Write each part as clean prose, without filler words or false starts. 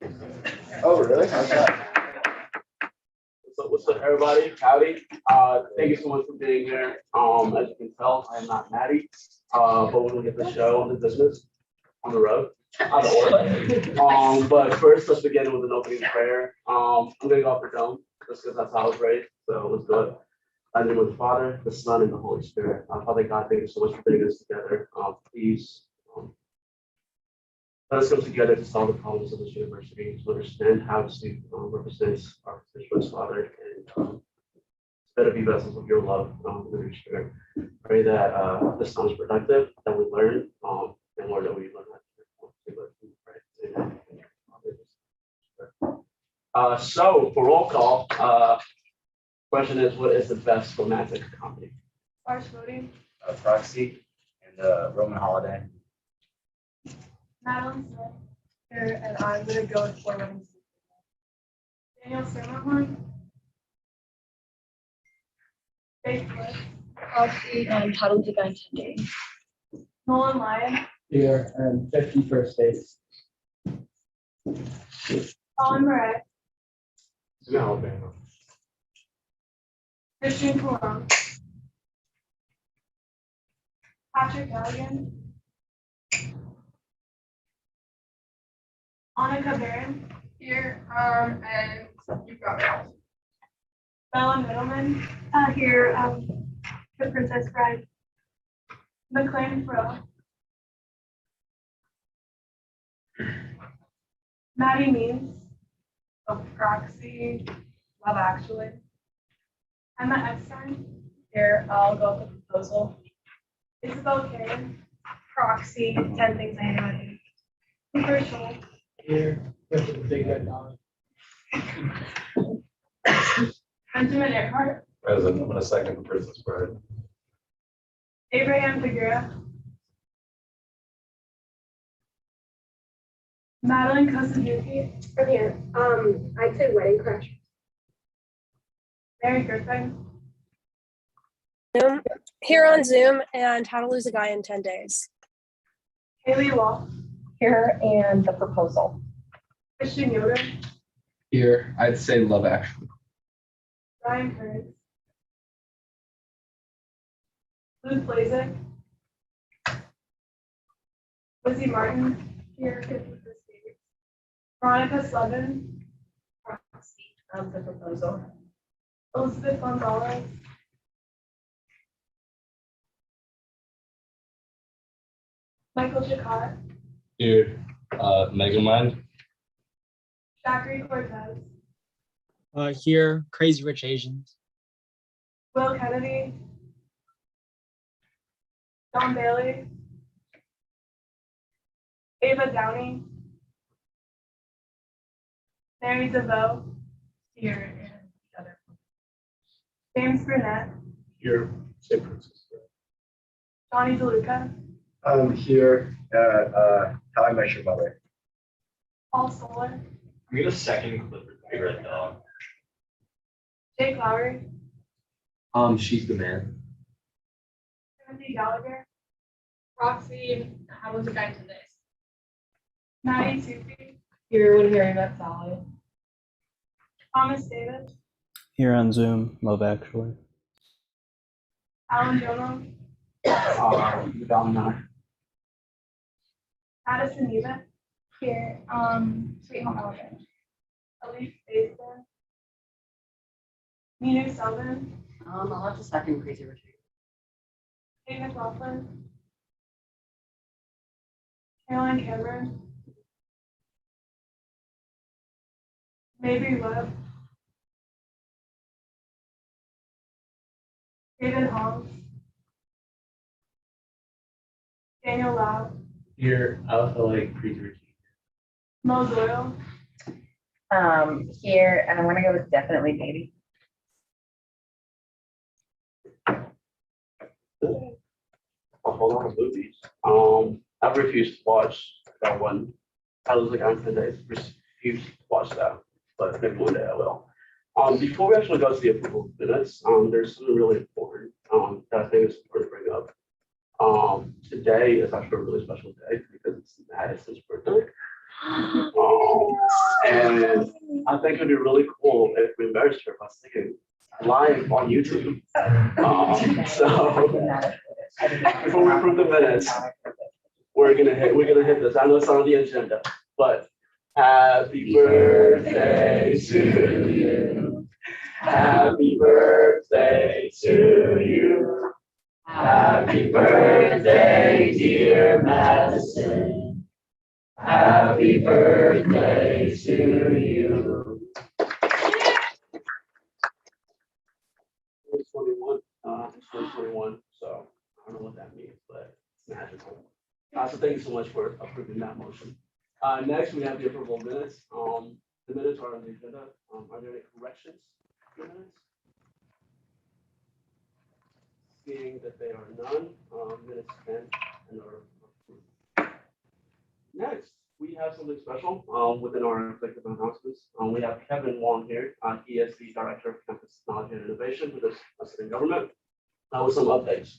Oh, really? How's that? What's up, everybody? Howdy. Thank you so much for being here. As you can tell, I am not Maddie, but we're gonna get the show on the business, on the road, out of order. But first, let's begin with an opening prayer. I'm gonna go for Dome, just because that's how I was raised. So let's do it. In the name of the Father, the Son, and the Holy Spirit. Father God, thank you so much for bringing us together. Please. Let us come together to solve the problems of this university, to understand how to represent our constituents, Father, and better be vessels of your love in the Spirit. Pray that this time is productive, that we learn, and more that we learn how to. So for roll call, question is, what is the best romantic comedy? Harsh voting. Proxy and Roman holiday. Madeline Smith here, and I'm gonna go with Four Weddings. Daniel Silverhorn. Faith Bliss. Proxy and Untitled Chapter. Nolan Lyon. Here and 51st dates. Colin Murray. Alabama. Christian Cologne. Patrick Galligan. Annika Barron. Here, and you've got it. Bella Middleman. Here, the Princess Bride. McLean Fro. Maddie Means. Of Proxy. Love Actually. Emma Epstein. Here, I'll go with the proposal. Isabel Karen. Proxy. 10 Things I Hate About You. Cooper Schultz. Here, with the big red dog. Benjamin Earhart. President, I'm gonna second the Princess Bride. Abraham Figueroa. Madeline Kosabuki. I'm here. I'd say Wedding Crash. Mary Griffin. Zoom, here on Zoom, and How to Lose a Guy in 10 Days. Haley Wall. Here and the proposal. Christian Yoder. Here, I'd say Love Actually. Ryan Curtis. Luke Blazek. Lizzie Martin. Here, 51st Dates. Veronica Slevin. Proxy of the proposal. Elizabeth Gonzalez. Michael Chicot. Here, Megamind. Zachary Cortez. Here, Crazy Rich Asians. Will Kennedy. John Bailey. Ava Downey. Mary DeVoe. Here, and the other. James Burnett. Here, say Princess. Johnny DeLuca. Here at How I Met Your Mother. Paul Solar. I'm gonna second Clifford Big Red Dog. Jake Lowry. She's the man. Timothy Gallagher. Proxy, How Was a Guy Today? Maddie Sufi. Here when Harry Met Sally. Thomas Davis. Here on Zoom, Love Actually. Alan Jono. Domino. Addison Neva. Here, Sweet Home Alabama. Elise Basin. Nina Sullivan. I'll have to second Crazy Rich Asians. Kate McLaughlin. Caroline Cameron. Mabry Webb. David Holmes. Daniel Lau. Here, I also like Crazy Rich. Mo Doyle. Here, and I'm gonna go with Definitely Baby. Hold on, movies. I've refused to watch that one. I was like, I'm today, refused to watch that, but maybe one day I will. Before we actually go to the approval minutes, there's something really important that I think is important to bring up. Today is actually a really special day because it's Madison's birthday. And I think it'd be really cool if we merged her by singing live on YouTube. So before we approve the minutes, we're gonna hit this. I know it's on the agenda, but happy birthday to you. Happy birthday to you. Happy birthday, dear Madison. Happy birthday to you. 2021, so I don't know what that means, but it's magical. So thank you so much for approving that motion. Next, we have the approval of minutes. The minutes are on the agenda. Are there any corrections to the minutes? Seeing that they are none, minutes stand and are approved. Next, we have something special within our executive announcements. We have Kevin Wong here. He is the Director of Campus Technology and Innovation for this student government. With some updates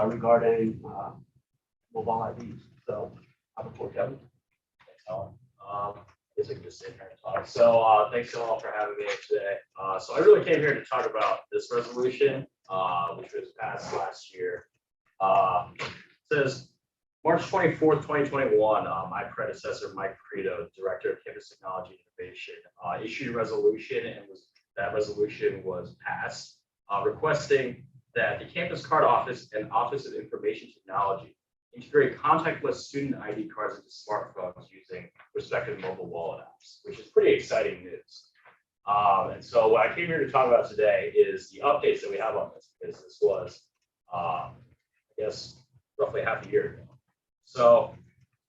regarding mobile IDs. So, before Kevin. Thanks, Alan. Guess I can just sit here and talk. So, thanks all for having me today. So I really came here to talk about this resolution, which was passed last year. It says March 24th, 2021, my predecessor, Mike Credo, Director of Campus Technology and Innovation, issued a resolution, and that resolution was passed, requesting that the Campus Card Office and Office of Information Technology integrate contactless student ID cards into smartphones using respective mobile wallet apps, which is pretty exciting news. And so what I came here to talk about today is the updates that we have on this, because this was, I guess, roughly half a year ago. So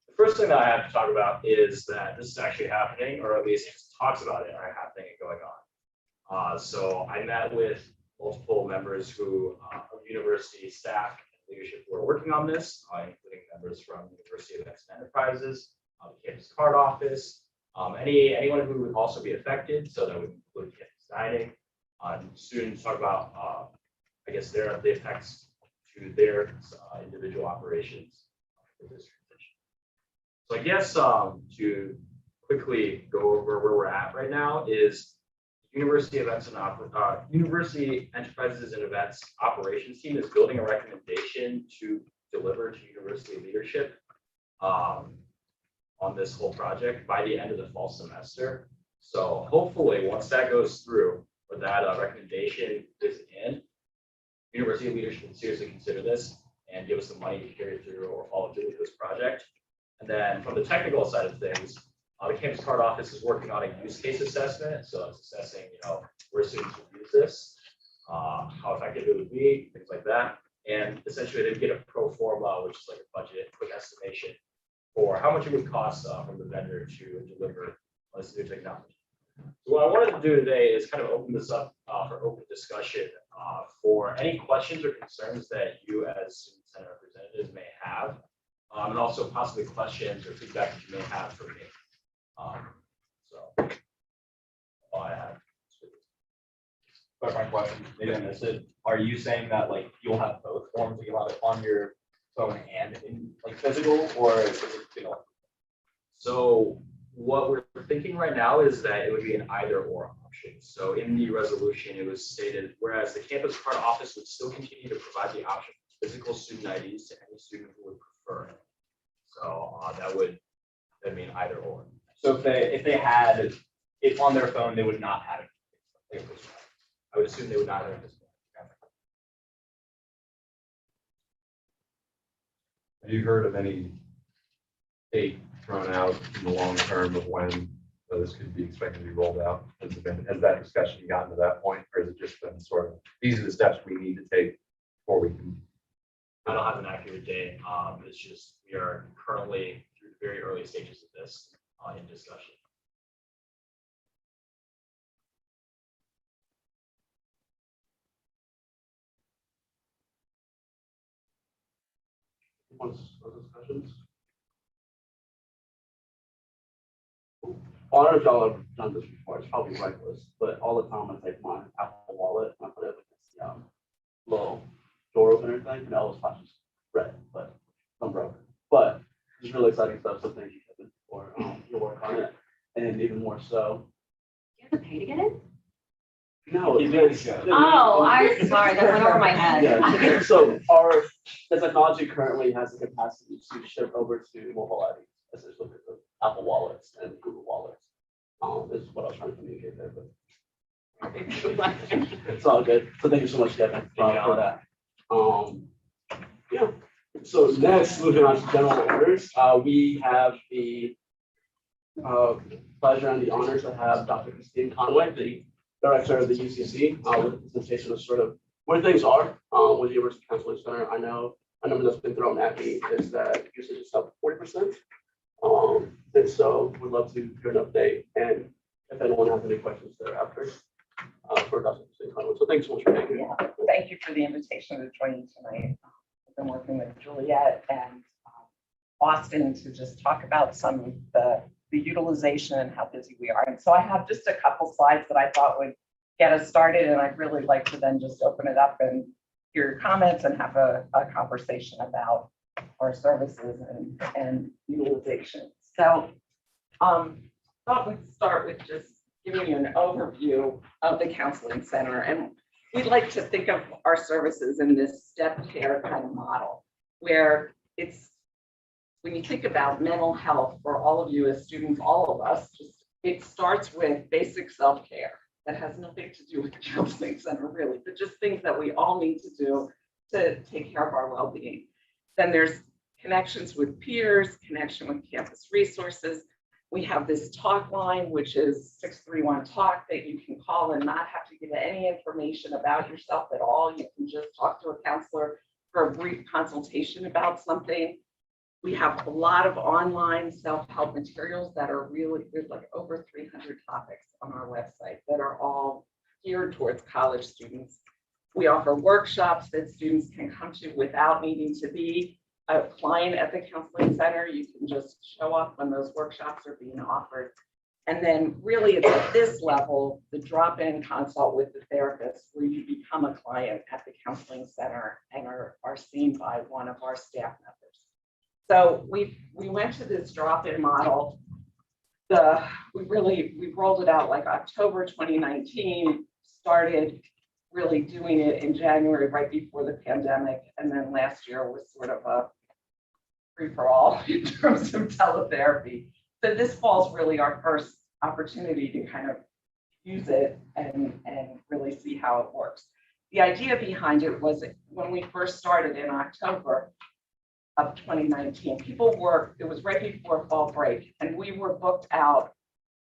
the first thing that I have to talk about is that this is actually happening, or at least talks about it are happening and going on. So I met with multiple members of university staff and leadership who are working on this, including members from University of Exeter Enterprises, the Campus Card Office, anyone who would also be affected. So that would include campus dining. Students talk about, I guess, the effects to their individual operations for this transition. So I guess to quickly go over where we're at right now is University Enterprises and Events operations team is building a recommendation to deliver to university leadership on this whole project by the end of the fall semester. So hopefully, once that goes through, or that recommendation is in, university leadership can seriously consider this and give us the money to carry through or follow through with this project. And then from the technical side of things, the Campus Card Office is working on a use case assessment. So it's assessing, where students would use this, how effective it would be, things like that. And essentially they get a pro forma, which is like a budget, quick estimation for how much it would cost from the vendor to deliver this new technology. So what I wanted to do today is kind of open this up for open discussion for any questions or concerns that you as student center representatives may have, and also possibly questions or feedback that you may have for me. So all I have. Clarifying question, maybe I missed it. Are you saying that like you'll have both forms, that you'll have it on your phone and in like physical, or is it, So what we're thinking right now is that it would be an either or option. So in the resolution, it was stated, whereas the Campus Card Office would still continue to provide the option for physical student IDs to any student who would prefer it. So that'd mean either or. so if they had it on their phone, they would not have it. I would assume they would not have it. Have you heard of any date thrown out in the long term of when this could be expected to be rolled out? Has that discussion gotten to that point, or has it just been sort of, these are the steps we need to take before we can? I don't have an accurate date. It's just we are currently through the very early stages of this in discussion. Other discussions? I don't know if y'all have done this before, it's probably reckless, but all the time I take my Apple Wallet and I put it against the little door opener thing, and it always flashes red, but I'm broke. But it's really exciting stuff, so thank you, Kevin, for your work on it, and even more so. You have to pay to get in? No, it's. Oh, I'm sorry, that went over my head. Yeah, so the technology currently has the capacity to ship over to mobile IDs, essentially with the Apple wallets and Google wallets. This is what I was trying to communicate there, but. It's all good. So thank you so much, Kevin, for that. Yeah. So next, moving on to general orders, we have the pleasure and the honor to have Dr. Christine Conway, the director of the UCC, with a presentation of sort of where things are with the University Counseling Center. I know a number that's been thrown at me is that usage is up 40%. And so we'd love to hear an update, and if anyone has any questions thereafter for Dr. Christine Conway. So thanks so much for being here. Yeah, thank you for the invitation to join you tonight. I've been working with Juliet and Austin to just talk about some of the utilization and how busy we are. And so I have just a couple slides that I thought would get us started, and I'd really like to then just open it up and hear your comments and have a conversation about our services and utilization. So thought we'd start with just giving you an overview of the counseling center. And we'd like to think of our services in this step care kind of model, where it's, when you think about mental health for all of you as students, all of us, just it starts with basic self-care that has nothing to do with the counseling center really, but just things that we all need to do to take care of our well-being. Then there's connections with peers, connection with campus resources. We have this talk line, which is 631-TALK, that you can call and not have to give any information about yourself at all. You can just talk to a counselor for a brief consultation about something. We have a lot of online self-help materials that are really, there's like over 300 topics on our website that are all geared towards college students. We offer workshops that students can come to without needing to be a client at the counseling center. You can just show up when those workshops are being offered. And then really it's at this level, the drop-in consult with the therapist, where you become a client at the counseling center and are seen by one of our staff members. So we went to this drop-in model. We rolled it out like October 2019, started really doing it in January, right before the pandemic. And then last year was sort of a free-for-all in terms of teletherapy. So this fall's really our first opportunity to kind of use it and really see how it works. The idea behind it was when we first started in October of 2019, it was right before fall break, and we were booked out,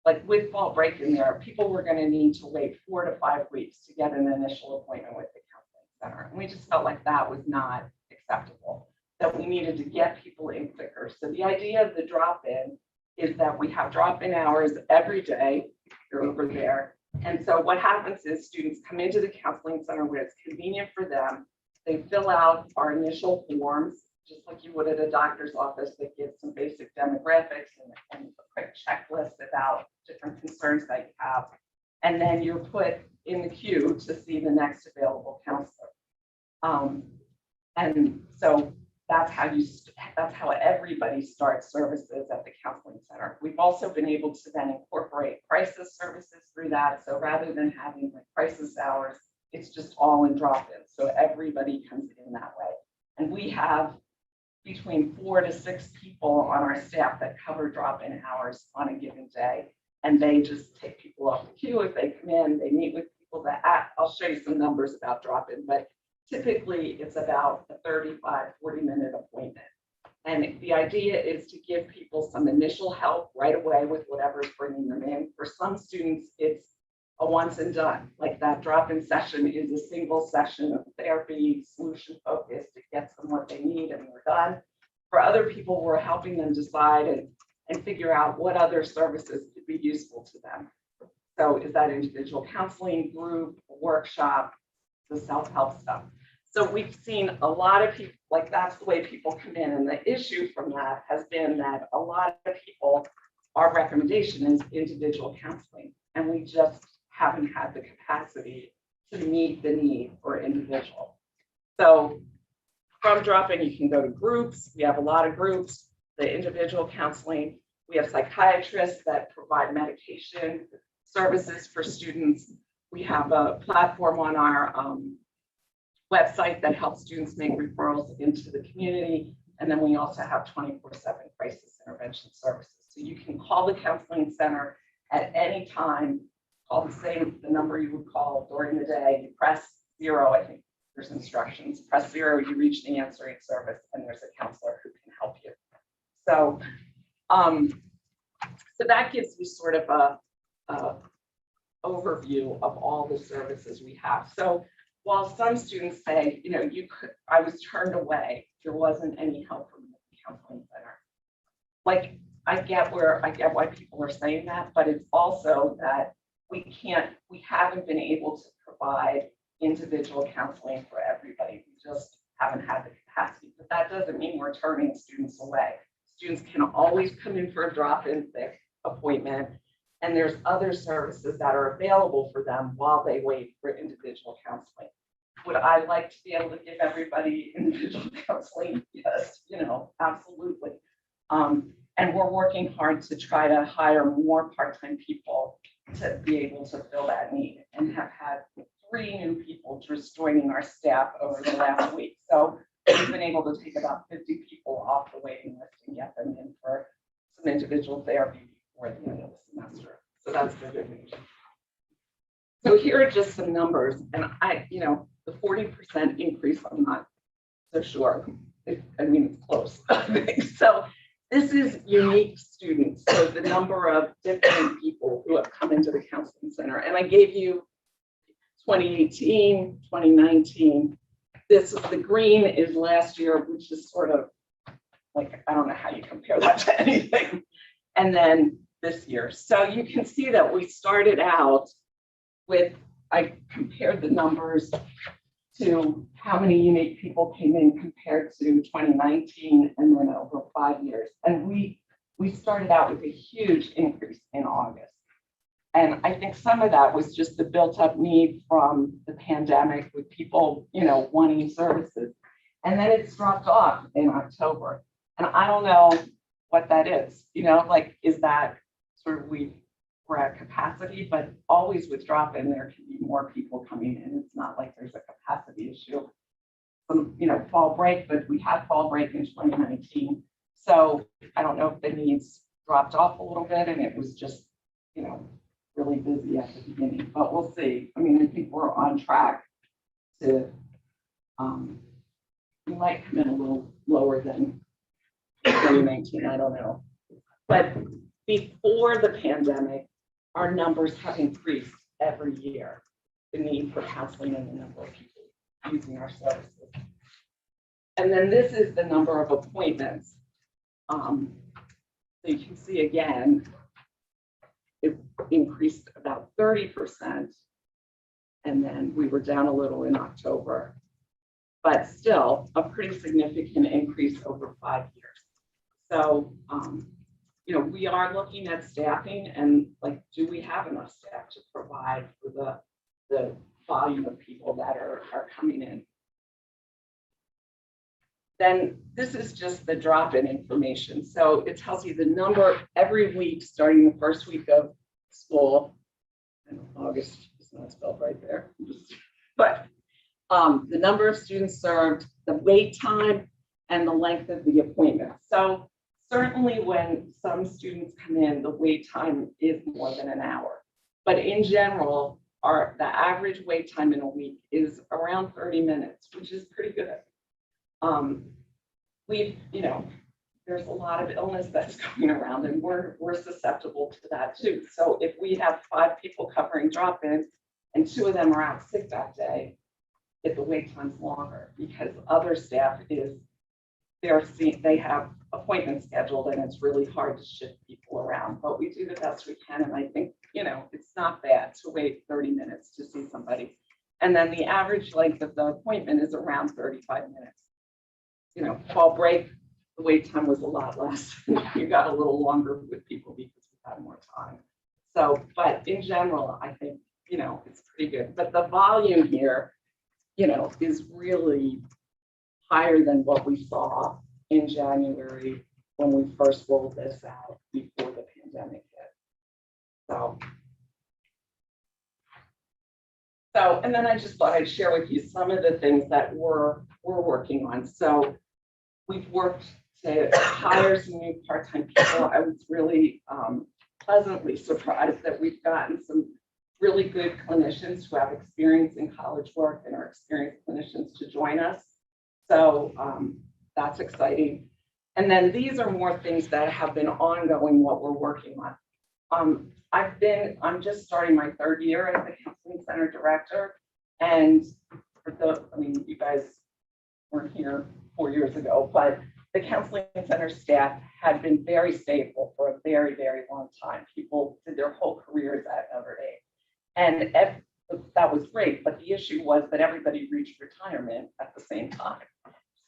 like with fall break in there, people were going to need to wait 4 to 5 weeks to get an initial appointment with the counseling center. And we just felt like that was not acceptable, that we needed to get people in quicker. So the idea of the drop-in is that we have drop-in hours every day. You're over there. And so what happens is students come into the counseling center where it's convenient for them. They fill out our initial forms, just like you would at a doctor's office, that gives some basic demographics and a quick checklist about different concerns that you have. And then you're put in the queue to see the next available counselor. And so that's how everybody starts services at the counseling center. We've also been able to then incorporate crisis services through that. So rather than having like crisis hours, it's just all in drop-in. So everybody comes in that way. And we have between 4 to 6 people on our staff that cover drop-in hours on a given day. And they just take people off the queue if they come in, they meet with people that I'll show you some numbers about drop-in, but typically it's about a 35-40-minute appointment. And the idea is to give people some initial help right away with whatever's bringing them in. For some students, it's a once and done. Like that drop-in session is a single session of therapy, solution focused. It gets them what they need and we're done. For other people, we're helping them decide and figure out what other services could be useful to them. So is that individual counseling, group, workshop, the self-help stuff. So we've seen a lot of people, like that's the way people come in. And the issue from that has been that a lot of people, our recommendation is individual counseling. And we just haven't had the capacity to meet the need for individual. So from drop-in, you can go to groups. We have a lot of groups, the individual counseling. We have psychiatrists that provide medication services for students. We have a platform on our website that helps students make referrals into the community. And then we also have 24/7 crisis intervention services. So you can call the counseling center at any time, call the number you would call during the day. You press 0, I think there's instructions, press 0, you reach the answering service, and there's a counselor who can help you. So, so that gives you sort of a overview of all the services we have. So while some students say, you know, I was turned away, there wasn't any help from the counseling center. Like, I get why people are saying that, but it's also that we haven't been able to provide individual counseling for everybody. We just haven't had the capacity, but that doesn't mean we're turning students away. Students can always come in for a drop-in appointment, and there's other services that are available for them while they wait for individual counseling. Would I like to be able to give everybody individual counseling? Yes, you know, absolutely. And we're working hard to try to hire more part-time people to be able to fill that need, and have had 3 new people just joining our staff over the last week. So we've been able to take about 50 people off the waiting list and get them in for some individual therapy before the end of the semester. So that's the good news. So here are just some numbers, and the 40% increase, I'm not so sure. I mean, it's close. So this is unique students. So the number of different people who have come into the counseling center, and I gave you 2018, 2019. The green is last year, which is sort of like, I don't know how you compare that to anything. And then this year. So you can see that we started out with, I compared the numbers to how many unique people came in compared to 2019, and then over 5 years. And we started out with a huge increase in August. And I think some of that was just the built up need from the pandemic with people, wanting services. And then it's dropped off in October. And I don't know what that is, is that sort of we're at capacity, but always with drop-in, there can be more people coming in. It's not like there's a capacity issue. Fall break, but we had fall break in 2019. So I don't know if the needs dropped off a little bit and it was just, really busy at the beginning, but we'll see. I mean, I think we're on track to, we might come in a little lower than 2019, I don't know. But before the pandemic, our numbers have increased every year, the need for counseling and the number of people using our services. And then this is the number of appointments. So you can see again, it increased about 30%. And then we were down a little in October, but still a pretty significant increase over 5 years. So, we are looking at staffing and do we have enough staff to provide for the volume of people that are coming in? Then this is just the drop-in information. So it tells you the number every week, starting the first week of school, and August is not spelled right there, but the number of students served, the wait time, and the length of the appointment. So certainly when some students come in, the wait time is more than an hour. But in general, the average wait time in a week is around 30 minutes, which is pretty good. There's a lot of illness that's going around, and we're susceptible to that too. So if we have 5 people covering drop-in and 2 of them are out sick that day, the wait time's longer because other staff they have appointments scheduled and it's really hard to shift people around. But we do the best we can, and I think it's not bad to wait 30 minutes to see somebody. And then the average length of the appointment is around 35 minutes. Fall break, the wait time was a lot less. You got a little longer with people because we had more time. So, but in general, I think, it's pretty good. But the volume here, is really higher than what we saw in January when we first rolled this out before pandemic hit. So, and then I just thought I'd share with you some of the things that we're working on. So we've worked to hire some new part-time people. I was really pleasantly surprised that we've gotten some really good clinicians who have experience in college work and are experienced clinicians to join us. So that's exciting. And then these are more things that have been ongoing, what we're working on. I'm just starting my 3rd year as the counseling center director. And you guys weren't here 4 years ago, but the counseling center staff had been very stable for a very, very long time. People did their whole careers at Notre Dame. And that was great, but the issue was that everybody reached retirement at the same time.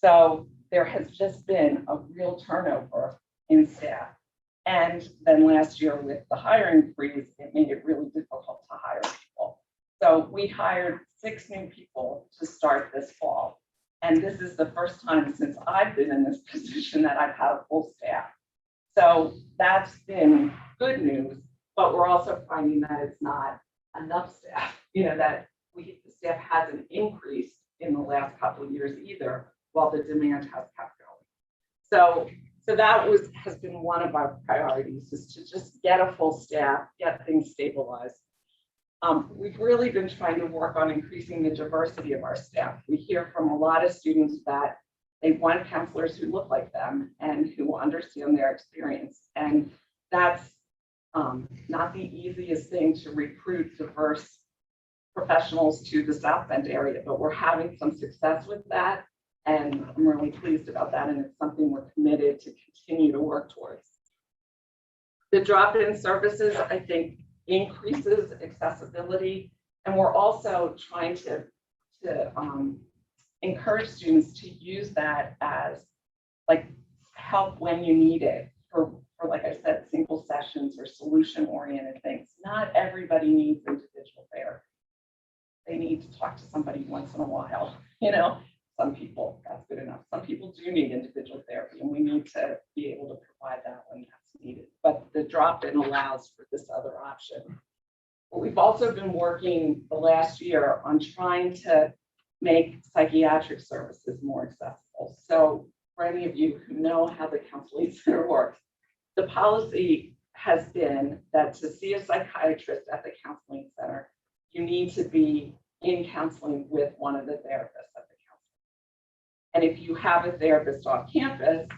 So there has just been a real turnover in staff. And then last year with the hiring freeze, it made it really difficult to hire people. So we hired 6 new people to start this fall. And this is the first time since I've been in this position that I've had a full staff. So that's been good news, but we're also finding that it's not enough staff, that the staff hasn't increased in the last couple of years either, while the demand has kept going. So that has been one of our priorities, is to just get a full staff, get things stabilized. We've really been trying to work on increasing the diversity of our staff. We hear from a lot of students that they want counselors who look like them and who understand their experience. And that's not the easiest thing to recruit diverse professionals to the South Bend area, but we're having some success with that. And I'm really pleased about that. And it's something we're committed to continue to work towards. The drop-in services, I think, increases accessibility. And we're also trying to encourage students to use that as like help when you need it for like I said, single sessions or solution-oriented things. Not everybody needs individual therapy. They need to talk to somebody once in a while, Some people, that's good enough. Some people do need individual therapy, and we need to be able to provide that when that's needed. But the drop-in allows for this other option. But we've also been working the last year on trying to make psychiatric services more accessible. So for any of you who know how the counseling center works, the policy has been that to see a psychiatrist at the counseling center, you need to be in counseling with one of the therapists at the counseling. And if you have a therapist off campus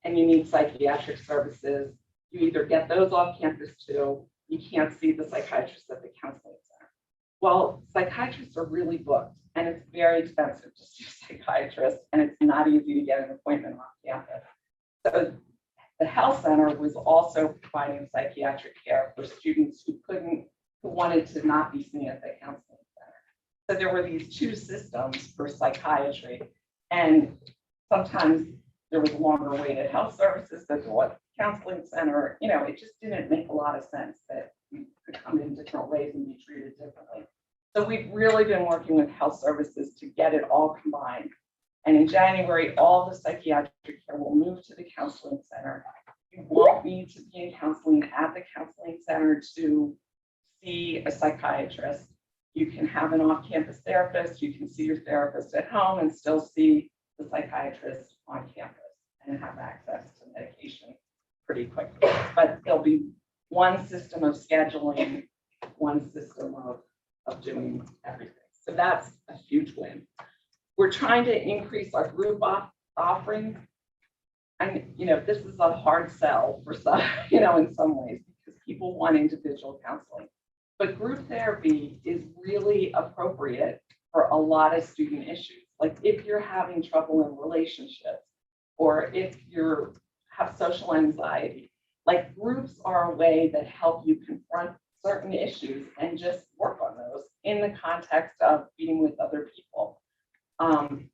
and you need psychiatric services, you either get those off campus too, you can't see the psychiatrist at the counseling center. Well, psychiatrists are really booked, and it's very expensive to see a psychiatrist, and it's not easy to get an appointment off campus. So the health center was also providing psychiatric care for students who wanted to not be seen at the counseling center. So there were these 2 systems for psychiatry, and sometimes there was a longer wait at health services than there was counseling center. It just didn't make a lot of sense that you could come in different ways and be treated differently. So we've really been working with health services to get it all combined. And in January, all the psychiatric care will move to the counseling center. You won't need to be in counseling at the counseling center to see a psychiatrist. You can have an off-campus therapist. You can see your therapist at home and still see the psychiatrist on campus and have access to medication pretty quickly. But there'll be one system of scheduling, one system of doing everything. So that's a huge win. We're trying to increase our group offerings. And, this is a hard sell for some, in some ways, because people want individual counseling. But group therapy is really appropriate for a lot of student issues. Like if you're having trouble in relationships, or if you have social anxiety, like groups are a way that help you confront certain issues and just work on those in the context of being with other people. And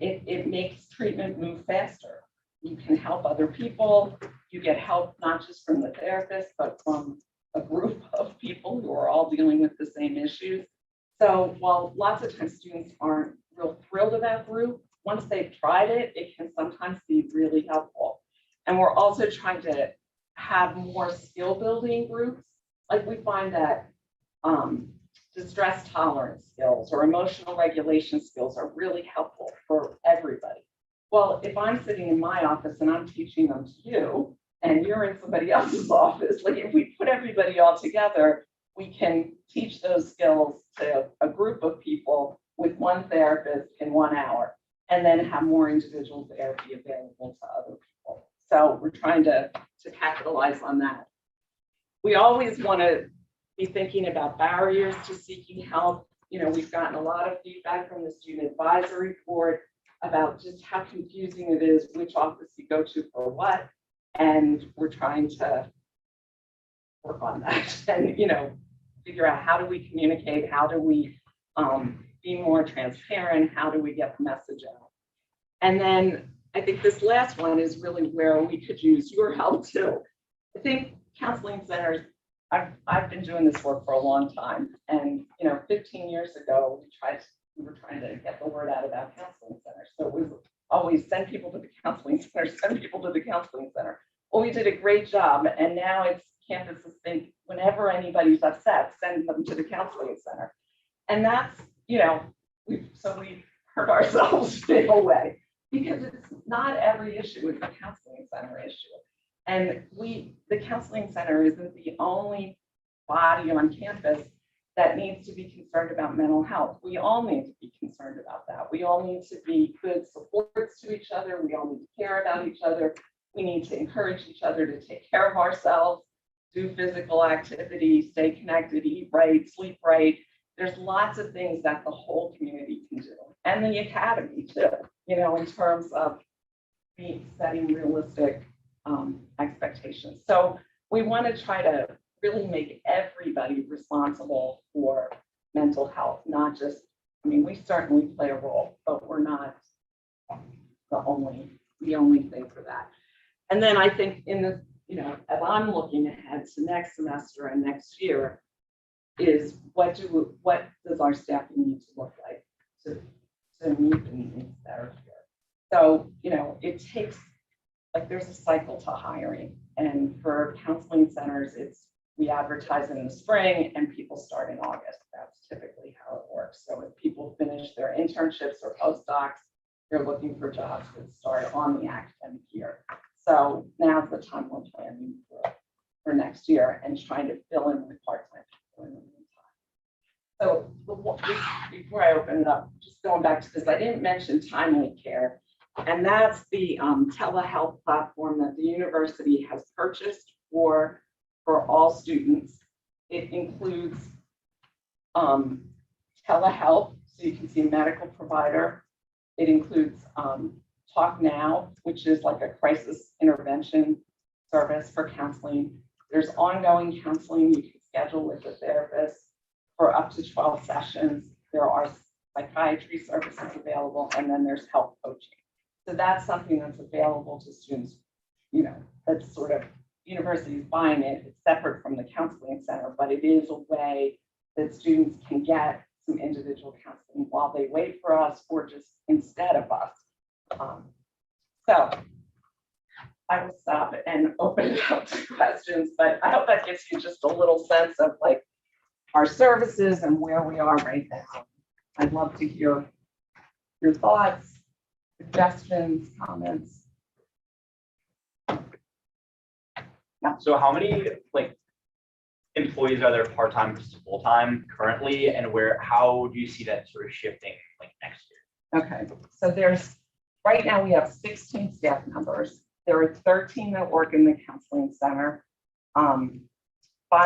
it makes treatment move faster. You can help other people. You get help not just from the therapist, but from a group of people who are all dealing with the same issues. So while lots of times students aren't real thrilled about group, once they've tried it, it can sometimes be really helpful. And we're also trying to have more skill building groups. Like we find that distress tolerance skills or emotional regulation skills are really helpful for everybody. Well, if I'm sitting in my office and I'm teaching them to you and you're in somebody else's office, like if we put everybody all together, we can teach those skills to a group of people with one therapist in 1 hour, and then have more individual therapy available to other people. So we're trying to capitalize on that. We always want to be thinking about barriers to seeking help. You know, we've gotten a lot of feedback from the student advisory board about just how confusing it is, which office you go to for what. And we're trying to work on that and, you know, figure out how do we communicate, how do we be more transparent, how do we get the message out. And then I think this last one is really where we could use your help too. I think counseling centers, I've been doing this work for a long time. And, you know, 15 years ago, we were trying to get the word out about counseling centers. So it was always send people to the counseling center, send people to the counseling center. Well, we did a great job. And now it's campuses think whenever anybody's upset, send them to the counseling center. And that's, you know, we've hurt ourselves in a way, because it's not every issue is a counseling center issue. And the counseling center isn't the only body on campus that needs to be concerned about mental health. We all need to be concerned about that. We all need to be good supports to each other. We all need to care about each other. We need to encourage each other to take care of ourselves, do physical activity, stay connected, eat right, sleep right. There's lots of things that the whole community can do, and the academy too, you know, in terms of setting realistic expectations. So we want to try to really make everybody responsible for mental health, not just, I mean, we certainly play a role, but we're not the only thing for that. And then I think in the, you know, as I'm looking ahead to next semester and next year, is what does our staffing need to look like to meet the needs that are here. So, you know, it takes, like, there's a cycle to hiring, and for counseling centers, we advertise in the spring and people start in August. That's typically how it works. So if people finish their internships or postdocs, they're looking for jobs that start on the academic year. So now's the time we're planning for next year and trying to fill in with part-time people in the meantime. So before I open it up, just going back to this, I didn't mention timely care. And that's the telehealth platform that the university has purchased for all students. It includes telehealth, so you can see a medical provider. It includes Talk Now, which is like a crisis intervention service for counseling. There's ongoing counseling you can schedule with a therapist for up to 12 sessions. There are psychiatry services available, and then there's health coaching. So that's something that's available to students, you know, that's sort of, universities buying it. It's separate from the counseling center, but it is a way that students can get some individual counseling while they wait for us or just instead of us. So I will stop and open it up to questions, but I hope that gives you just a little sense of like our services and where we are right now. I'd love to hear your thoughts, suggestions, comments. So how many like employees are there part-time versus full-time currently, and how do you see that sort of shifting like next year? Okay, so right now we have 16 staff members. There are 13 that work in the counseling center. 5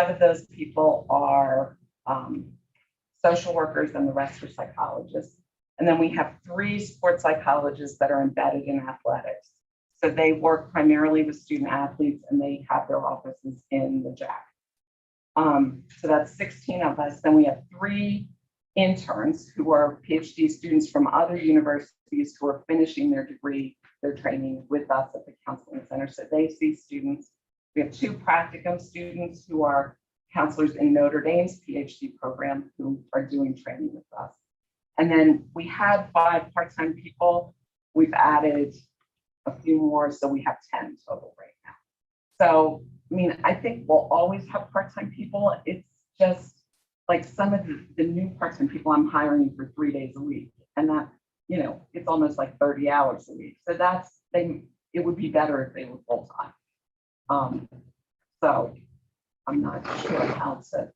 of those people are social workers and the rest are psychologists. And then we have 3 sports psychologists that are embedded in athletics. So they work primarily with student athletes and they have their offices in the JAC. So that's 16 of us. Then we have 3 interns who are PhD students from other universities who are finishing their degree, their training with us at the counseling center. So they see students. We have 2 practicum students who are counselors in Notre Dame's PhD program who are doing training with us. And then we had 5 part-time people. We've added a few more, so we have 10 total right now. So I mean, I think we'll always have part-time people. It's just like some of the new part-time people I'm hiring for 3 days a week. And that, you know, it's almost like 30 hours a week. So it would be better if they were full-time. So I'm not sure how to.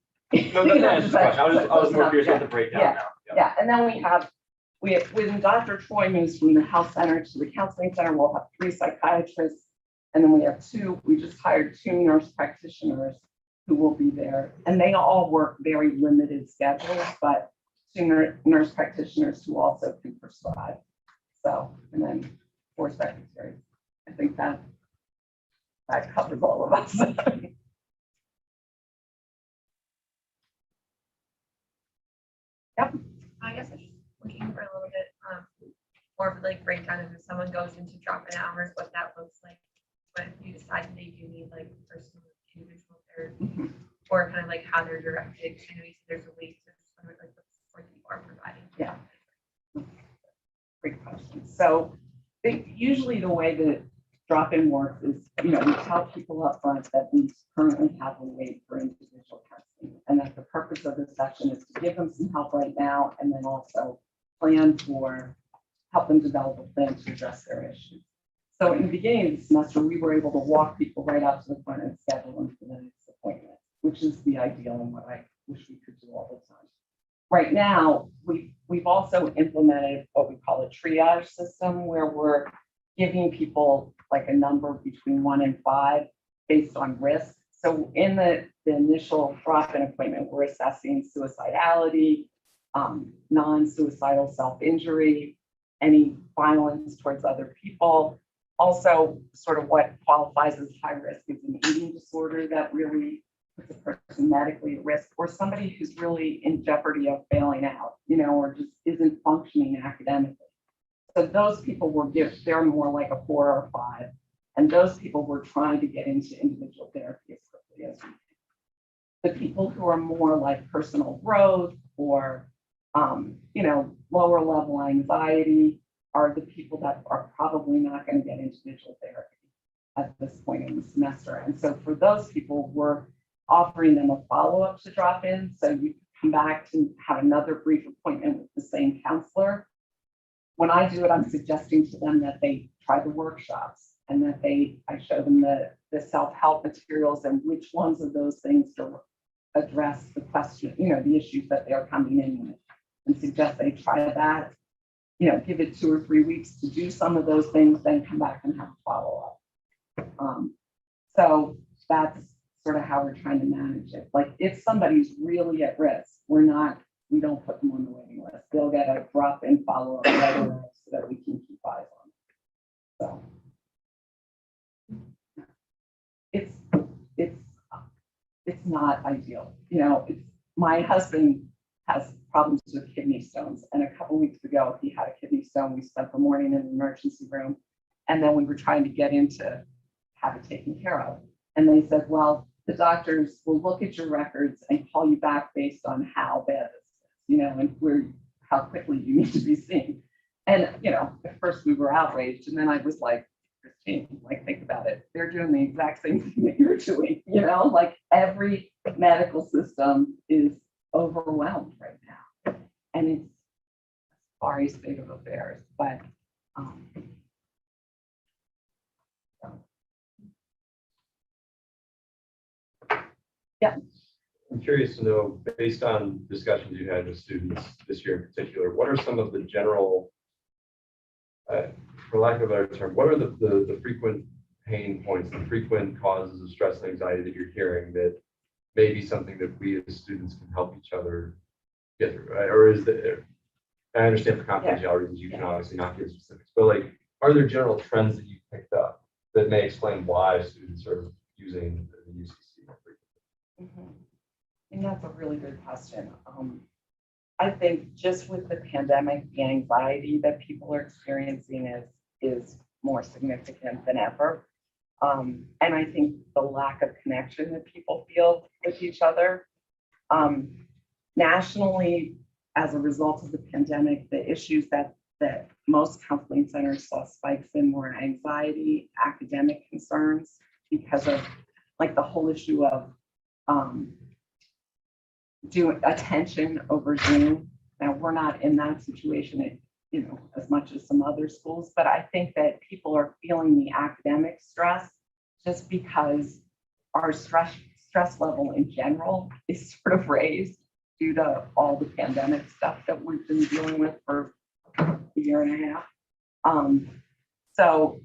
No, that answers the question. I was more curious about the breakdown now. Yeah, and then we have when Dr. Troy moves from the health center to the counseling center, we'll have 3 psychiatrists. And then we just hired 2 nurse practitioners who will be there. And they all work very limited schedules, but 2 nurse practitioners who also can prescribe. So, and then 4 secretaries. I think that covers all of us. Yep. I guess I'm just looking for a little bit more of like breakdown of if someone goes into drop-in hours, what that looks like. But if you decide they do need like personal individual therapy, or kind of like how they're directed. I know you said there's a link to some of like the support that you are providing. Yeah. Great question. So usually the way that drop-in works is, you know, we tell people up front that we currently have a wait for individual testing, and that the purpose of this session is to give them some help right now, and then also help them develop a plan to address their issues. So in the beginning of the semester, we were able to walk people right up to the front and schedule them for the next appointment, which is the ideal and what I wish we could do all the time. Right now, we've also implemented what we call a triage system, where we're giving people like a number between 1 and 5 based on risk. So in the initial drop-in appointment, we're assessing suicidality, non-suicidal self-injury, any violence towards other people. Also, sort of what qualifies as high risk is an eating disorder that really puts a person medically at risk, or somebody who's really in jeopardy of failing out, you know, or just isn't functioning academically. So those people they're more like a 4 or 5. And those people we're trying to get into individual therapy as quickly as we can. The people who are more like personal growth or, you know, lower level anxiety are the people that are probably not going to get individual therapy at this point in the semester. And so for those people, we're offering them a follow-up to drop in. So you come back to have another brief appointment with the same counselor. When I do it, I'm suggesting to them that they try the workshops and that I show them the self-help materials and which ones of those things to address the question, you know, the issues that they're coming in with, and suggest they try that, you know, give it 2 or 3 weeks to do some of those things, then come back and have a follow-up. So that's sort of how we're trying to manage it. Like if somebody's really at risk, we don't put them on the waiting list. They'll get a drop-in follow-up right away so that we can keep eyes on them. So it's not ideal. You know, my husband has problems with kidney stones, and a couple weeks ago he had a kidney stone. We spent the morning in the emergency room, and then we were trying to get in to have it taken care of. And they said, well, the doctors will look at your records and call you back based on how bad this is, you know, and how quickly you need to be seen. And, you know, at first we were outraged, and then I was like, Christine, like, think about it. They're doing the exact same thing that you're doing, you know, like every medical system is overwhelmed right now. And it's a sorry state of affairs, but yeah. I'm curious to know, based on discussions you had with students this year in particular, what are some of the general, for lack of a better term, what are the frequent pain points, the frequent causes of stress and anxiety that you're hearing that may be something that we as students can help each other get through, right? Or is there, I understand for confidentiality reasons, you can obviously not give specifics, but like, are there general trends that you picked up that may explain why students are using the UCC more frequently? And that's a really good question. I think just with the pandemic, the anxiety that people are experiencing is more significant than ever. And I think the lack of connection that people feel with each other. Nationally, as a result of the pandemic, the issues that most counseling centers saw spikes in were anxiety, academic concerns because of like the whole issue of doing attention over Zoom. Now, we're not in that situation, as much as some other schools, but I think that people are feeling the academic stress just because our stress level in general is sort of raised due to all the pandemic stuff that we've been dealing with for a year and a half. So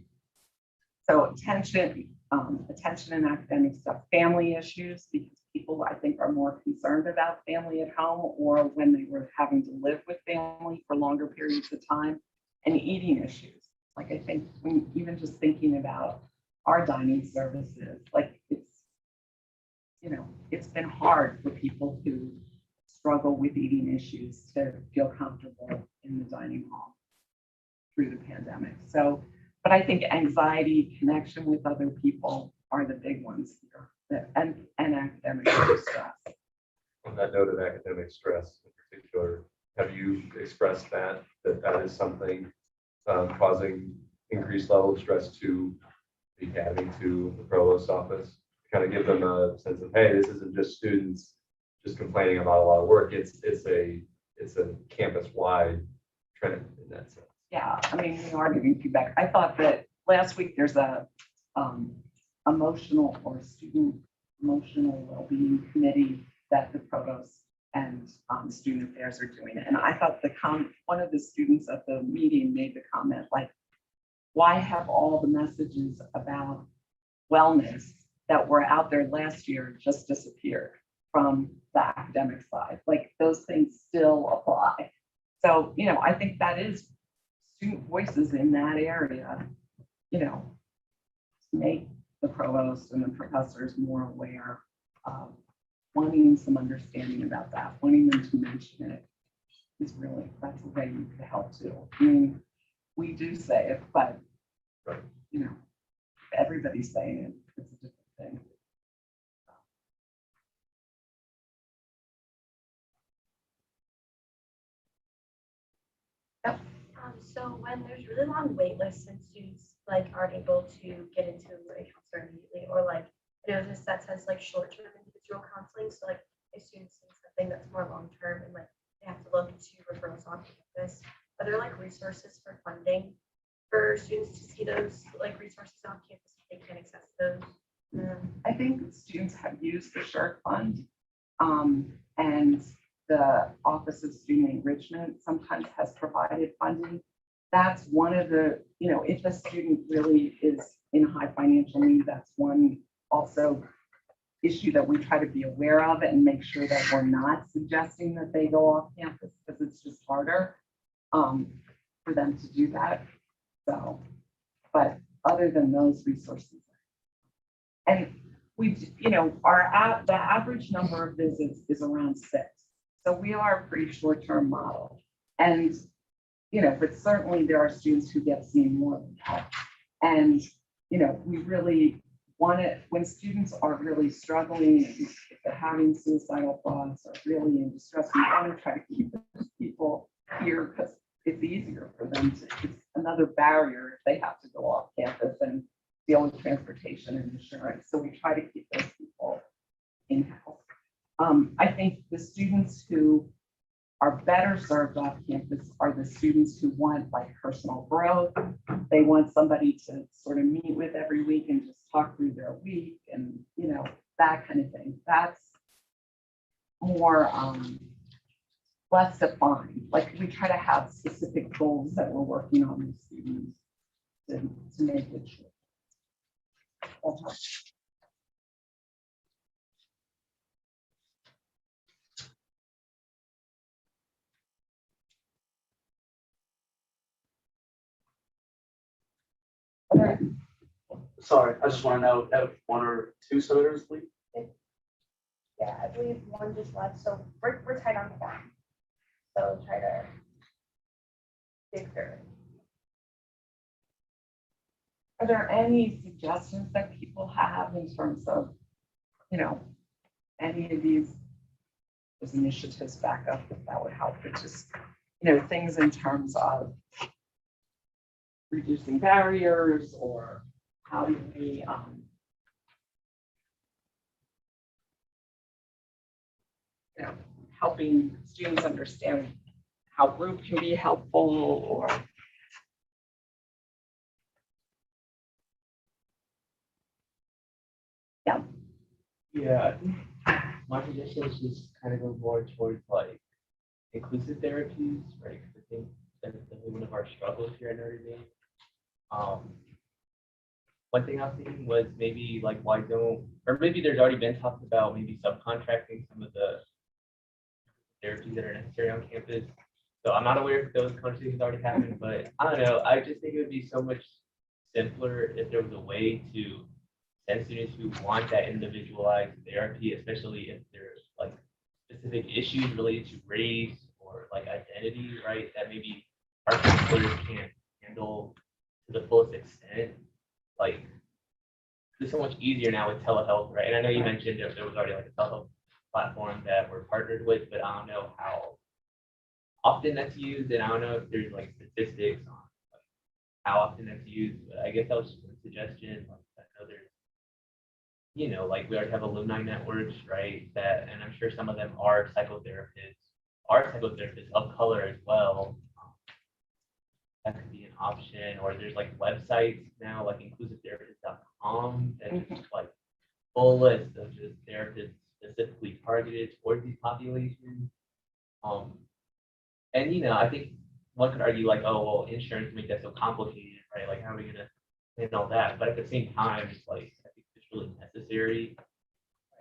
attention and academic stuff, family issues, because people I think are more concerned about family at home or when they were having to live with family for longer periods of time, and eating issues. Like I think even just thinking about our dining services, like it's been hard for people who struggle with eating issues to feel comfortable in the dining hall through the pandemic. So, but I think anxiety, connection with other people are the big ones here, and academic stress. On that note of academic stress in particular, have you expressed that is something causing increased level of stress to the academy, to the provost's office? Kind of give them a sense of, hey, this isn't just students just complaining about a lot of work. It's a campus-wide trend in that sense. Yeah, I mean, we are giving feedback. I thought that last week there's a emotional or student emotional well-being committee that the provost and student affairs are doing. And I thought one of the students at the meeting made the comment like, why have all the messages about wellness that were out there last year just disappeared from the academic side? Like those things still apply. So, I think that is student voices in that area, to make the provost and the professors more aware of wanting some understanding about that, wanting them to mention it is really, that's a way you could help too. I mean, we do say it, but, everybody's saying it, it's a different thing. So when there's really long wait lists and students aren't able to get into a counselor immediately, or I noticed that says short-term individual counseling. So if students need something that's more long-term and they have to look into referrals on campus, are there resources for funding for students to see those resources on campus if they can access those? I think students have used the SHIRT fund, and the Office of Student Enrichment sometimes has provided funding. That's one of the, if a student really is in high financial need, that's one also issue that we try to be aware of and make sure that we're not suggesting that they go off campus because it's just harder for them to do that. So, but other than those resources, and we, the average number of visits is around 6. So we are a pretty short-term model. And, but certainly there are students who get seen more than that. And, we really want it when students are really struggling, if they're having suicidal thoughts or really in distress, we want to try to keep those people here because it's easier for them to, it's another barrier if they have to go off campus and deal with transportation and insurance. So we try to keep those people in-house. I think the students who are better served off campus are the students who want personal growth. They want somebody to sort of meet with every week and just talk through their week and, that kind of thing. That's more less defined. We try to have specific goals that we're working on with students to make it sure. Sorry, I just want to know if 1 or 2 senators leave. Yeah, I believe one just left, so we're tight on quorum. So try to dig through it. Are there any suggestions that people have in terms of, any of these initiatives back up, if that would help, but just, things in terms of reducing barriers or how do we you know, helping students understand how group can be helpful or. Yeah. Yeah, I think my suggestion is just kind of go more towards like inclusive therapies, right? 'Cause I think that's definitely one of our struggles here at Notre Dame. One thing I was thinking was maybe like why don't, or maybe there's already been talked about maybe subcontracting some of the therapies that are necessary on campus. So I'm not aware if those conversations already happened, but I don't know. I just think it would be so much simpler if there was a way to send students who want that individualized therapy, especially if there's like specific issues related to race or like identity, right? That maybe our counselors can't handle to the fullest extent. Like it's so much easier now with telehealth, right? And I know you mentioned there was already like a telehealth platform that we're partnered with, but I don't know how often that's used, and I don't know if there's like statistics on like, how often that's used. But I guess that was just a suggestion. Like, I know there's, you know, like we already have alumni networks, right? That, and I'm sure some of them are psychotherapists of color as well. That could be an option, or there's like websites now, like inclusivetherapist.com, that just like full list of just therapists specifically targeted towards these populations. And you know, I think one could argue like, oh well, insurance make that so complicated, right? Like, how are we gonna handle that? But at the same time, it's like I think it's really necessary.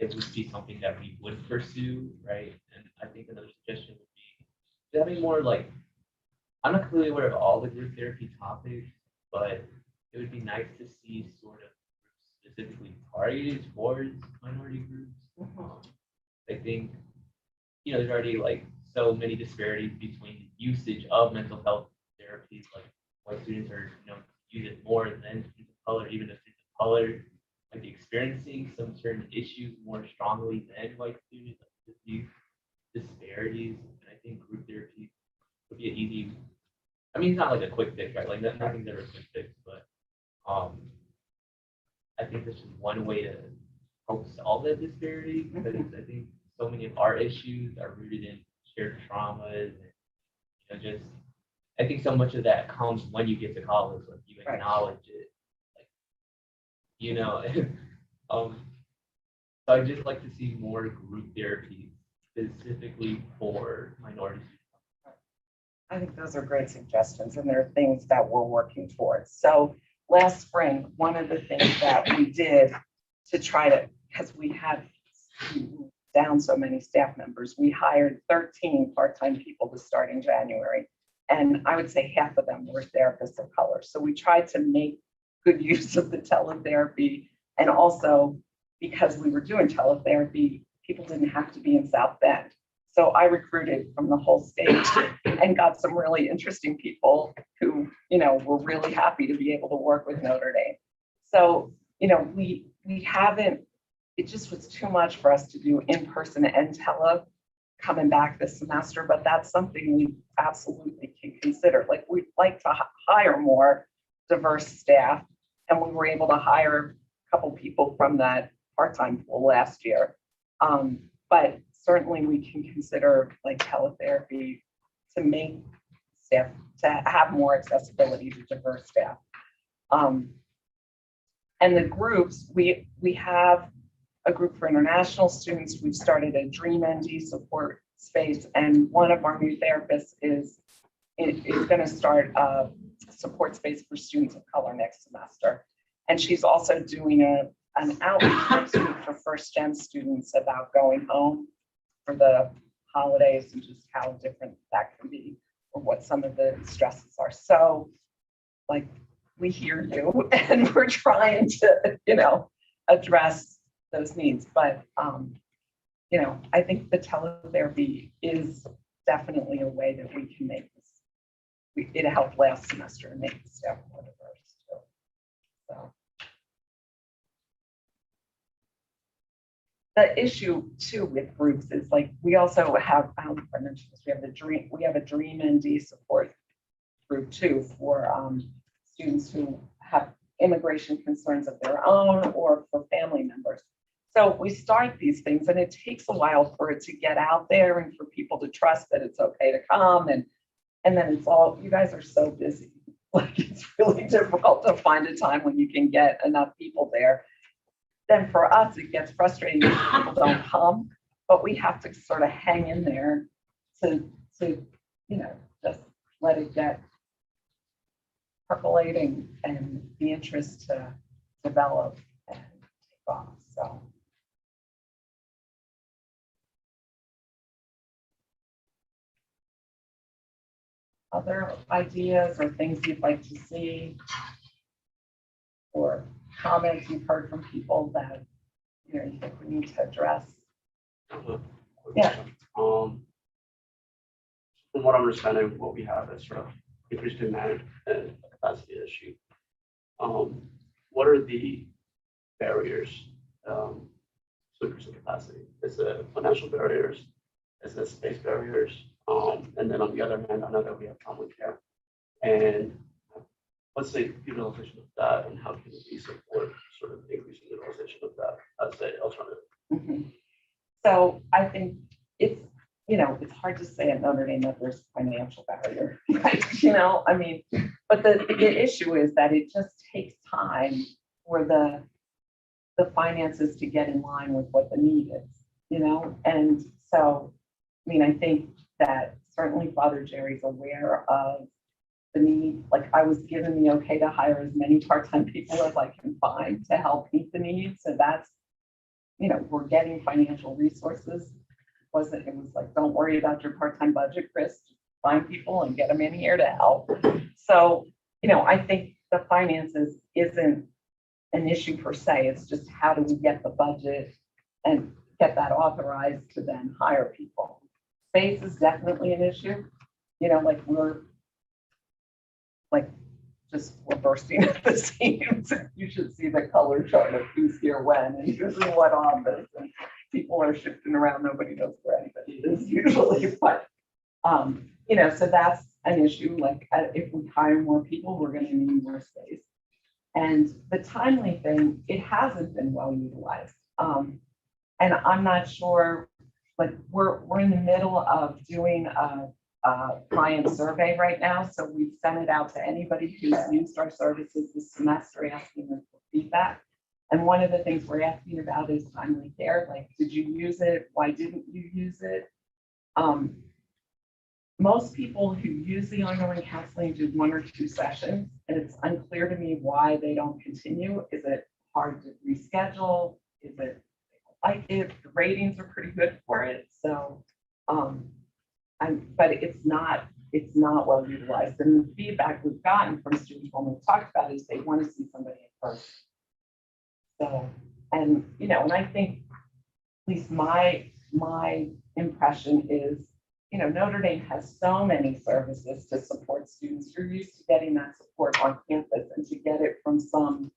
It would be something that we would pursue, right? And I think another suggestion would be having more like, I'm not completely aware of all the group therapy topics, but it would be nice to see sort of specifically targeted towards minority groups. I think, you know, there's already like so many disparities between usage of mental health therapies. Like white students are, you know, use it more than students of color, even if students of color like experiencing some certain issues more strongly than white students. Like, these disparities, and I think group therapy would be an easy. I mean, it's not like a quick fix, right? Like nothing's ever a quick fix, but I think this is one way to help solve that disparity, because I think so many of our issues are rooted in shared traumas, and you know, just I think so much of that comes when you get to college, like you acknowledge it, like you know. So I'd just like to see more group therapy specifically for minorities. I think those are great suggestions, and there are things that we're working towards. So last spring, one of the things that we did to try to, because we had down so many staff members, we hired 13 part-time people to start in January. And I would say half of them were therapists of color. So we tried to make good use of the teletherapy. And also, because we were doing teletherapy, people didn't have to be in South Bend. So I recruited from the whole state and got some really interesting people who, you know, were really happy to be able to work with Notre Dame. So, you know, we haven't, it just was too much for us to do in person and tele coming back this semester, but that's something we absolutely can consider. Like, we'd like to hire more diverse staff, and we were able to hire a couple people from that part-time pool last year. But certainly we can consider like teletherapy to make staff, to have more accessibility to diverse staff. And the groups, we have a group for international students. We've started a Dream ND support space, and one of our new therapists is going to start a support space for students of color next semester. And she's also doing an outreach next week for first-gen students about going home for the holidays and just how different that can be, or what some of the stresses are. So, like, we hear you, and we're trying to, you know, address those needs. But, you know, I think the teletherapy is definitely a way that we can make this. It helped last semester and make the staff more diverse too. So. The issue too with groups is like, we also have, I don't know if I mentioned this, we have a Dream ND support group too for students who have immigration concerns of their own or for family members. So we start these things and it takes a while for it to get out there and for people to trust that it's okay to come. And then it's all, you guys are so busy. Like it's really difficult to find a time when you can get enough people there. Then for us, it gets frustrating if people don't come, but we have to sort of hang in there to just let it get percolating and the interest to develop and take off. So. Other ideas or things you'd like to see, or comments you've heard from people that you think we need to address? Yeah. From what I'm understanding, what we have is sort of increased demand and capacity issue. What are the barriers to increasing capacity? Is it financial barriers? Is it space barriers? And then on the other hand, I know that we have family care. And what's the utilization of that and how can we support sort of increasing utilization of that as an alternative? Mm-hmm. So I think it's, it's hard to say at Notre Dame that there's a financial barrier, right? I mean, but the issue is that it just takes time for the finances to get in line with what the need is, And so, I mean, I think that certainly Father Jerry's aware of the need. Like I was given the okay to hire as many part-time people as I can find to help meet the needs. So that's, we're getting financial resources. It was like, don't worry about your part-time budget, Chris, find people and get them in here to help. So, I think the finances isn't an issue per se. It's just how do we get the budget and get that authorized to then hire people. Space is definitely an issue. Like we're bursting at the seams. You should see the color chart of who's here when and who's in what office. And people are shifting around. Nobody knows where anybody is usually. But, so that's an issue. Like if we hire more people, we're going to need more space. And the timely thing, it hasn't been well utilized. And I'm not sure, like we're in the middle of doing a client survey right now. So we've sent it out to anybody who's used our services this semester, asking them for feedback. And one of the things we're asking about is timely care. Like, did you use it? Why didn't you use it? Most people who use the ongoing counseling do 1 or 2 sessions, and it's unclear to me why they don't continue. Is it hard to reschedule? Is it they don't like it? The ratings are pretty good for it. So, but it's not well utilized. And the feedback we've gotten from students when we've talked about it is they want to see somebody in person. So, and I think at least my impression is, Notre Dame has so many services to support students. You're used to getting that support on campus, and to get it from some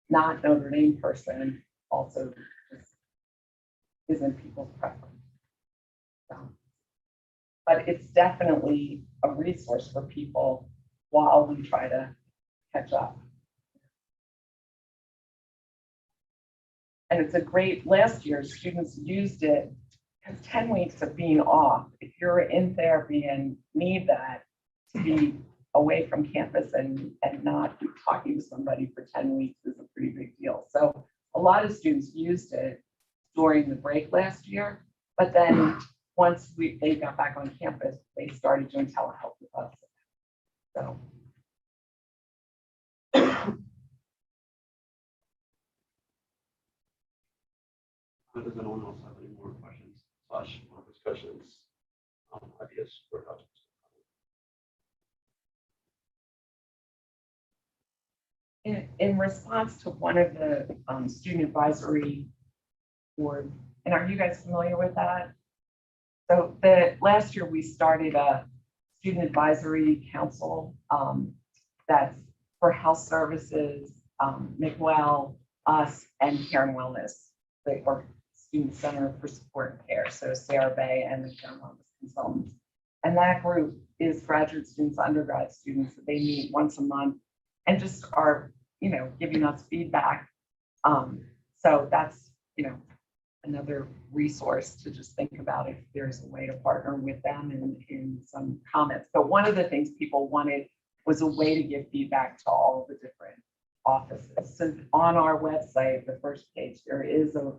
not Notre Dame person also just isn't people's preference. So, but it's definitely a resource for people while we try to catch up. And it's a great, last year, students used it because 10 weeks of being off, if you're in therapy and need that to be away from campus and not be talking to somebody for 10 weeks is a pretty big deal. So a lot of students used it during the break last year, but then once they got back on campus, they started doing telehealth with us. So. Does anyone else have any more questions / discussions, ideas for how to? In response to one of the student advisory board, and are you guys familiar with that? So last year we started a student advisory council that's for health services, McWell, us, and Care and Wellness. They work Student Center for Support and Care, so Sarah Bay and the Care and Wellness consultants. And that group is graduate students, undergrad students. They meet once a month and just are, giving us feedback. So that's, another resource to just think about if there's a way to partner with them in some comments. But one of the things people wanted was a way to give feedback to all the different offices. So on our website, the first page, there is a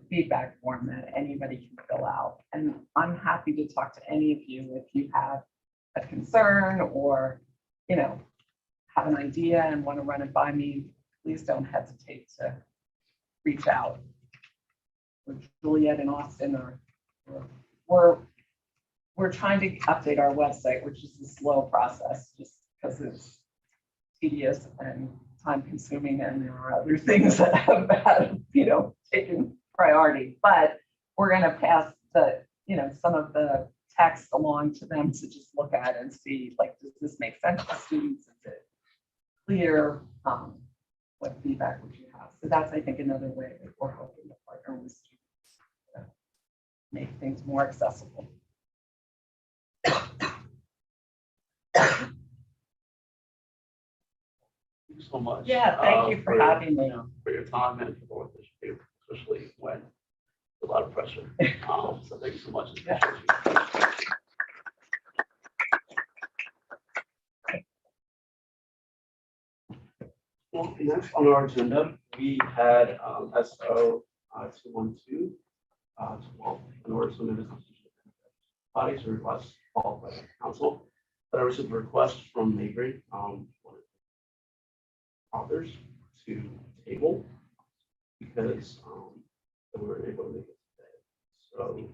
feedback form that anybody can fill out. And I'm happy to talk to any of you if you have a concern or, you know, have an idea and want to run it by me. Please don't hesitate to reach out. Juliet and Austin we're trying to update our website, which is a slow process just because it's tedious and time consuming, and there are other things that have had, you know, taken priority. But we're going to pass the, you know, some of the text along to them to just look at and see, like, does this make sense to students? Is it clear? What feedback would you have? So that's, I think, another way that we're hoping to partner with students to make things more accessible. Thank you so much. Yeah, thank you for having me. For your time and for the work that you do, especially when there's a lot of pressure. So thank you so much. Yeah. Well, next on our agenda, we had SO 212, 12, in order to amend the constitution bodies or request followed by the council. But I received a request from Mabry, authors to table because we were able to make it today. So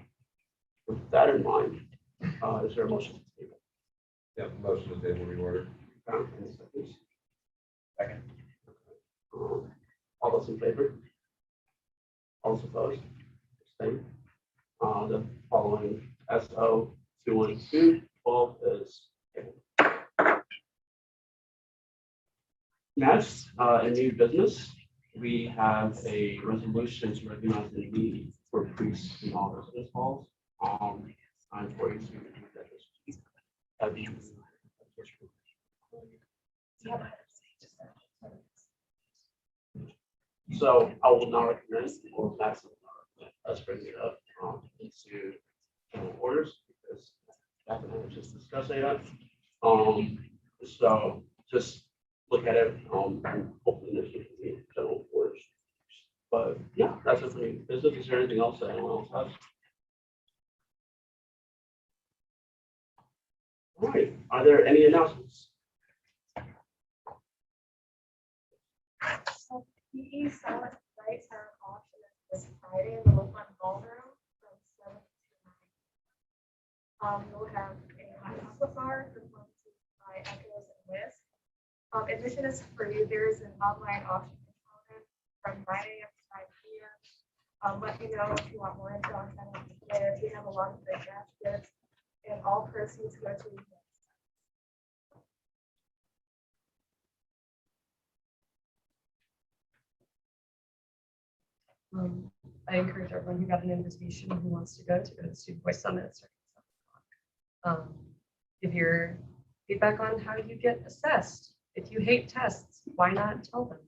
with that in mind, is there a motion to table? Yeah, motion to table reorder. Any seconds? Second. All those in favor? All those opposed? Abstain. The following SO 212, 12 is tabled. Next, in new business, we have a resolution to recognize the need for priests in all residence halls. I'm for you to review that. So I will now recommend or pass us bring it up into orders because definitely just discuss that. So just look at it and hopefully there's any general orders. But yeah, that's it for me. Is there anything else that anyone else has? All right. Are there any announcements? PE salad rights are on auction this Friday in the Local Ballroom from 7 to 9. We'll have a hot chocolate bar for fun by Echoes and Whisk. Admission is free. There is an online auction component from 9 a.m. to 5 p.m. Let me know if you want more info on that. If you have a lot of great baskets, and all proceeds go to I encourage everyone who got an invitation who wants to go the Student Voice Summit. Starting at 7 o'clock. Give your feedback on how you get assessed. If you hate tests, why not tell them?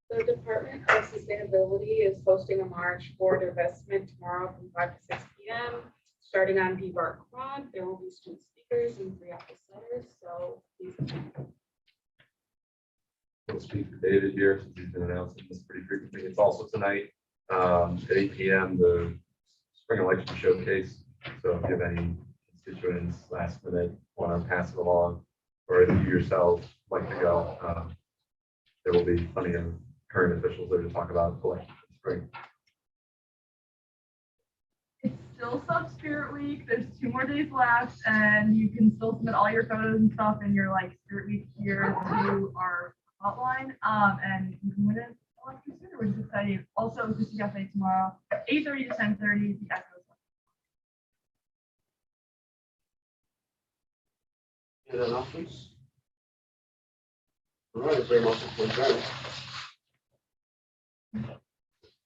The Department of Sustainability is hosting a march for divestment tomorrow from 5 to 6 p.m. Starting on B-Bar Quad. There will be student speakers and 3 office letters. So please attend. We'll speak to David here since he's been announcing this pretty frequently. It's also tonight at 8 p.m. the spring election showcase. So if you have any constituents last minute want to pass it along, or if you yourself like to go, there will be plenty of current officials there to talk about election in spring. It's still Sub-Spirit Week. There's 2 more days left, and you can still submit all your photos and stuff in your Spirit Week here through our hotline, and you can win an election sooner, which is exciting. Also, Christy Cafe tomorrow, 8:30 to 10:30. The Echoes. Any announcements? All right, is there a motion to adjourn?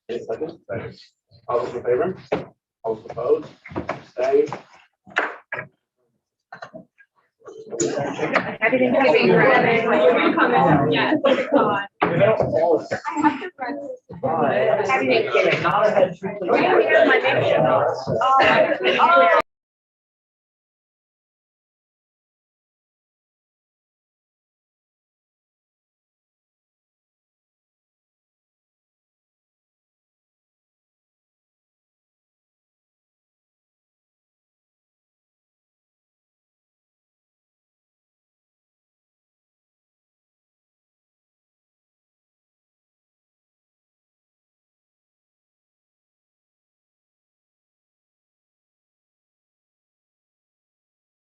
Any second? Second. All those in favor? All those opposed? Stay. Everything. Yeah. Happy Thanksgiving. Not a head. Oh, yeah, my name. Oh.